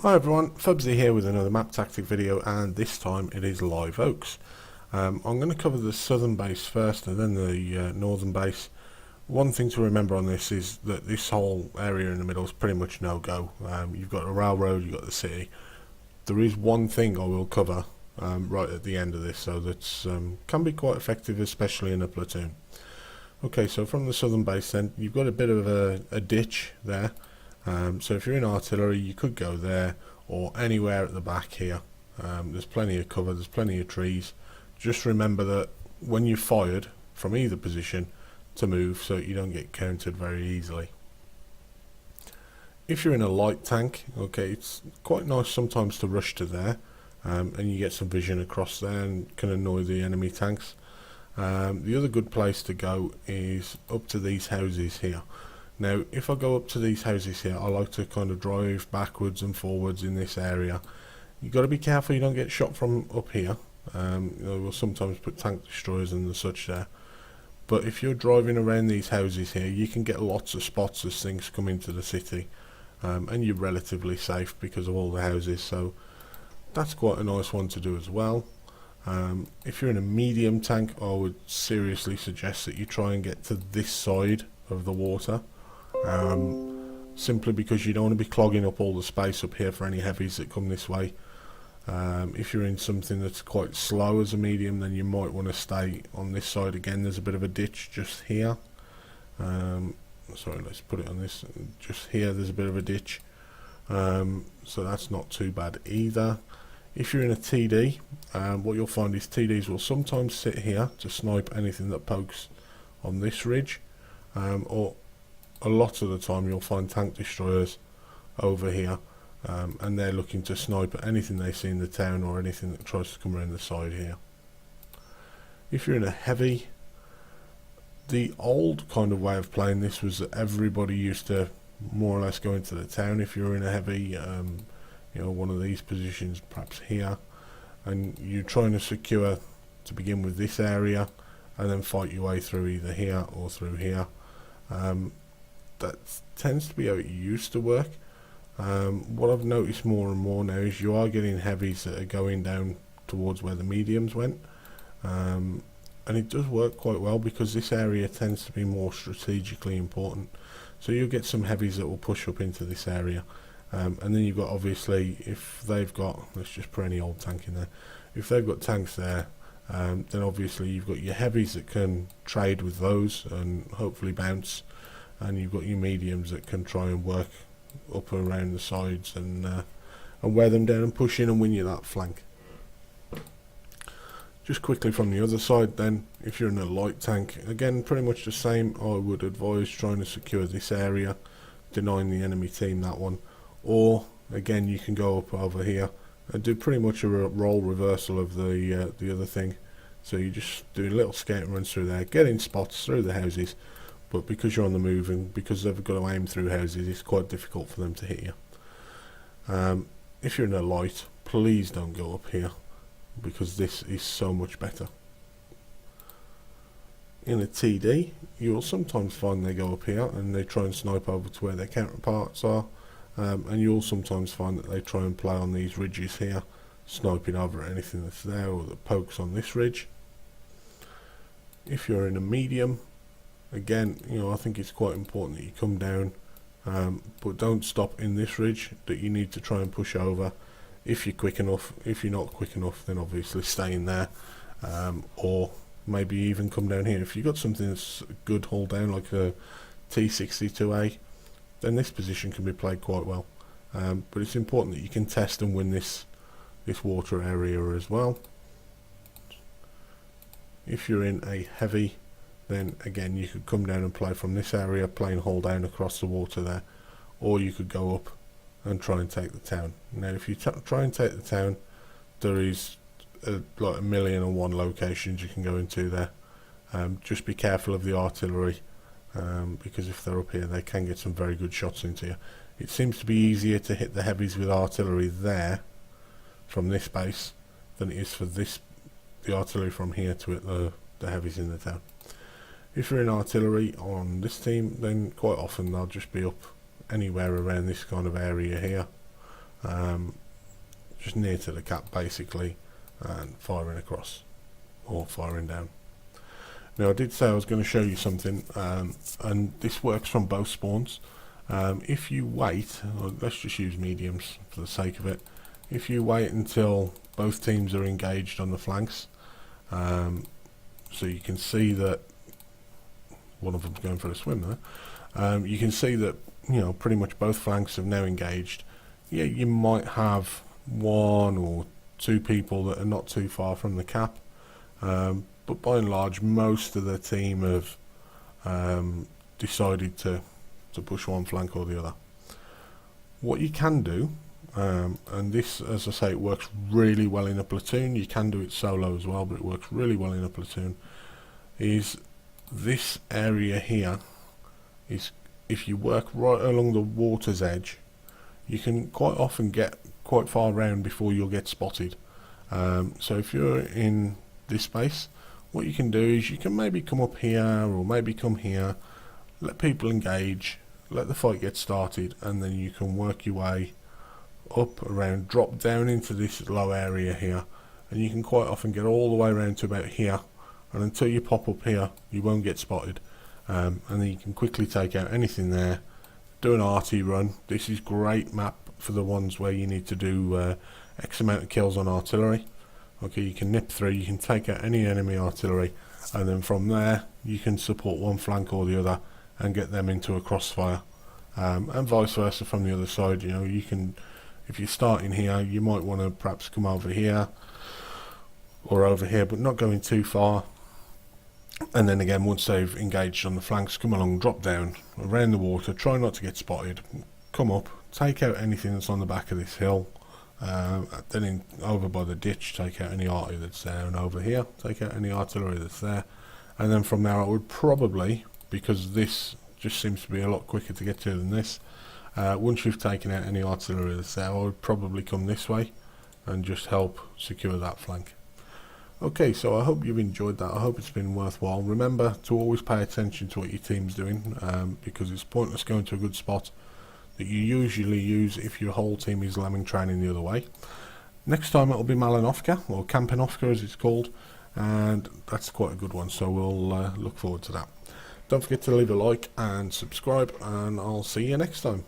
Hi everyone, Fubzy here with another map tactic video, and this time it is Live Oaks. I'm going to cover the southern base first and then the northern base. One thing to remember on this is that this whole area in the middle is pretty much no-go. You've got a railroad, you've got the city. There is one thing I will cover right at the end of this, so that can be quite effective, especially in a platoon. Okay, so from the southern base then, you've got a bit of a ditch there. So if you're in artillery, you could go there or anywhere at the back here. There's plenty of cover, there's plenty of trees. Just remember that when you're fired from either position, to move so you don't get countered very easily. If you're in a light tank, okay, it's quite nice sometimes to rush to there, and you get some vision across there and can annoy the enemy tanks. The other good place to go is up to these houses here. Now, if I go up to these houses here, I like to kind of drive backwards and forwards in this area. You've got to be careful you don't get shot from up here. We'll sometimes put tank destroyers and the such there. But if you're driving around these houses here, you can get lots of spots as things come into the city. And you're relatively safe because of all the houses, so that's quite a nice one to do as well. If you're in a medium tank, I would seriously suggest that you try and get to this side of the water. Simply because you don't want to be clogging up all the space up here for any heavies that come this way. If you're in something that's quite slow as a medium, then you might want to stay on this side. Again, there's a bit of a ditch just here. Sorry, let's put it on this. Just here there's a bit of a ditch, so that's not too bad either. If you're in a TD, what you'll find is TDs will sometimes sit here to snipe anything that pokes on this ridge, or a lot of the time you'll find tank destroyers over here, and they're looking to snipe at anything they see in the town or anything that tries to come around the side here. If you're in a heavy, the old kind of way of playing this was that everybody used to more or less go into the town. If you're in a heavy, one of these positions, perhaps here, and you're trying to secure to begin with this area and then fight your way through either here or through here. That tends to be how it used to work. What I've noticed more and more now is you are getting heavies that are going down towards where the mediums went, and it does work quite well because this area tends to be more strategically important. So you'll get some heavies that will push up into this area, and then you've got, obviously, if they've got, let's just put any old tank in there, if they've got tanks there, then obviously you've got your heavies that can trade with those and hopefully bounce, and you've got your mediums that can try and work up and around the sides and wear them down and push in and win you that flank. Just quickly from the other side then, if you're in a light tank, again pretty much the same. I would advise trying to secure this area, denying the enemy team that one, or again you can go up over here and do pretty much a role reversal of the other thing. So you just do little skating runs through there, getting spots through the houses, but because you're on the move and because they've got to aim through houses, it's quite difficult for them to hit you. If you're in a light, please don't go up here, because this is so much better. In a TD, you'll sometimes find they go up here and they try and snipe over to where their counterparts are, and you'll sometimes find that they try and play on these ridges here, sniping over at anything that's there or that pokes on this ridge. If you're in a medium, again, I think it's quite important that you come down, but don't stop in this ridge that you need to try and push over if you're quick enough. If you're not quick enough, then obviously stay in there, or maybe even come down here. If you've got something that's good hull down like a T62A, then this position can be played quite well, but it's important that you can test and win this water area as well. If you're in a heavy, then again you could come down and play from this area, playing hull down across the water there, or you could go up and try and take the town. Now if you try and take the town, there is like 1,000,001 locations you can go into there. Just be careful of the artillery, because if they're up here they can get some very good shots into you. It seems to be easier to hit the heavies with artillery there from this base than it is for the artillery from here to hit the heavies in the town. If you're in artillery on this team, then quite often they'll just be up anywhere around this kind of area here, just near to the cap basically, and firing across or firing down. Now I did say I was going to show you something, and this works from both spawns. If you wait, or let's just use mediums for the sake of it, if you wait until both teams are engaged on the flanks, so you can see that one of them's going for a swim there, you can see that, you know, pretty much both flanks have now engaged. Yeah, you might have one or two people that are not too far from the cap, but by and large most of the team have decided to push one flank or the other. What you can do, and this, as I say, it works really well in a platoon, you can do it solo as well, but it works really well in a platoon, is this area here is, if you work right along the water's edge, you can quite often get quite far round before you'll get spotted. So if you're in this space, what you can do is you can maybe come up here or maybe come here, let people engage, let the fight get started, and then you can work your way up around, drop down into this low area here, and you can quite often get all the way around to about here, and until you pop up here you won't get spotted, and then you can quickly take out anything there, do an arty run. This is great map for the ones where you need to do X amount of kills on artillery. Okay, you can nip through, you can take out any enemy artillery, and then from there you can support one flank or the other and get them into a crossfire, and vice versa from the other side. You know, you can, if you're starting here, you might want to perhaps come over here or over here, but not going too far, and then again, once they've engaged on the flanks, come along, drop down around the water, try not to get spotted, come up, take out anything that's on the back of this hill, then over by the ditch, take out any artillery that's there, and over here take out any artillery that's there, and then from there I would probably, because this just seems to be a lot quicker to get to than this, once you've taken out any artillery that's there, I would probably come this way and just help secure that flank. Okay, so I hope you've enjoyed that. I hope it's been worthwhile. Remember to always pay attention to what your team's doing, because it's pointless going to a good spot that you usually use if your whole team is lambing training the other way. Next time it'll be Malinovka, or Kampanovka as it's called, and that's quite a good one, so we'll look forward to that. Don't forget to leave a like and subscribe, and I'll see you next time.